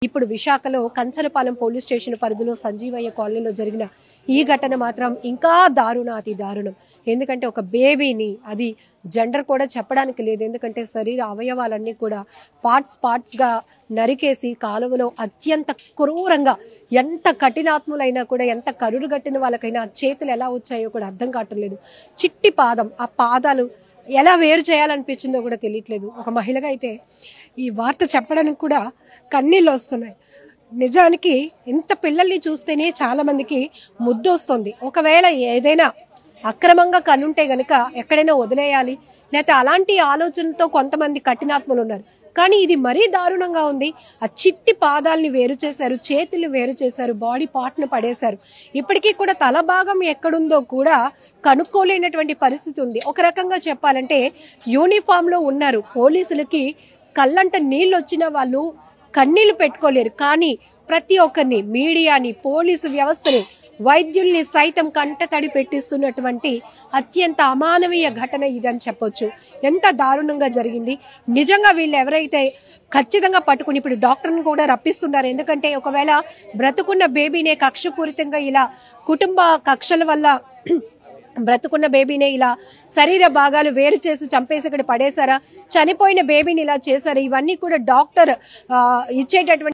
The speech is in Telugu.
ఇప్పుడు విశాఖలో కంచలపాలెం పోలీస్ స్టేషన్ పరిధిలో సంజీవయ్య కాలనీలో జరిగిన ఈ ఘటన మాత్రం ఇంకా అతి దారుణం. ఎందుకంటే ఒక బేబీని, అది జెండర్ కూడా చెప్పడానికి లేదు, ఎందుకంటే శరీర అవయవాలన్నీ కూడా పార్ట్స్గా నరికేసి కాలువలో అత్యంత క్రూరంగా, ఎంత కఠినాత్ములైనా కూడా, ఎంత కరుడు గట్టిన వాళ్ళకైనా చేతులు ఎలా వచ్చాయో కూడా అర్థం కావట్లేదు. చిట్టి పాదం, ఆ పాదాలు ఎలా వేరు చేయాలనిపించిందో కూడా తెలియట్లేదు. ఒక మహిళగా అయితే ఈ వార్త చెప్పడానికి కూడా కన్నీళ్ళు వస్తున్నాయి. నిజానికి ఇంత పిల్లల్ని చూస్తేనే చాలా మందికి ముద్దు వస్తుంది. ఒకవేళ ఏదైనా అక్రమంగా కనుంటే గనక ఎక్కడైనా వదిలేయాలి, లేకపోతే అలాంటి ఆలోచనతో కొంతమంది కఠినాత్ములు ఉన్నారు. కానీ ఇది మరీ దారుణంగా ఉంది. ఆ చిట్టి పాదాలని వేరు చేశారు, చేతులు వేరు చేశారు, బాడీ పార్ట్ను పడేశారు. ఇప్పటికీ కూడా తల భాగం ఎక్కడుందో కూడా కనుక్కోలేనటువంటి పరిస్థితి ఉంది. ఒక రకంగా చెప్పాలంటే యూనిఫామ్లో ఉన్నారు, పోలీసులకి కళ్ళంట నీళ్ళు వచ్చిన వాళ్ళు కన్నీళ్లు పెట్టుకోలేరు. కానీ ప్రతి ఒక్కరిని, మీడియాని, పోలీసు వ్యవస్థని, వైద్యుల్ని సైతం కంట తడి పెట్టిస్తున్నటువంటి అత్యంత అమానవీయ ఘటన ఇదని చెప్పొచ్చు. ఎంత దారుణంగా జరిగింది. నిజంగా వీళ్ళు ఎవరైతే ఖచ్చితంగా పట్టుకుని ఇప్పుడు డాక్టర్ని కూడా రప్పిస్తున్నారు. ఎందుకంటే ఒకవేళ బ్రతుకున్న బేబీనే కక్షపూరితంగా ఇలా కుటుంబ కక్షల వల్ల బ్రతుకున్న బేబీనే ఇలా శరీర భాగాలు వేరు చేసి చంపేసి ఇక్కడ పడేశారా, చనిపోయిన బేబీని ఇలా చేశారా, ఇవన్నీ కూడా డాక్టర్ ఇచ్చేటటువంటి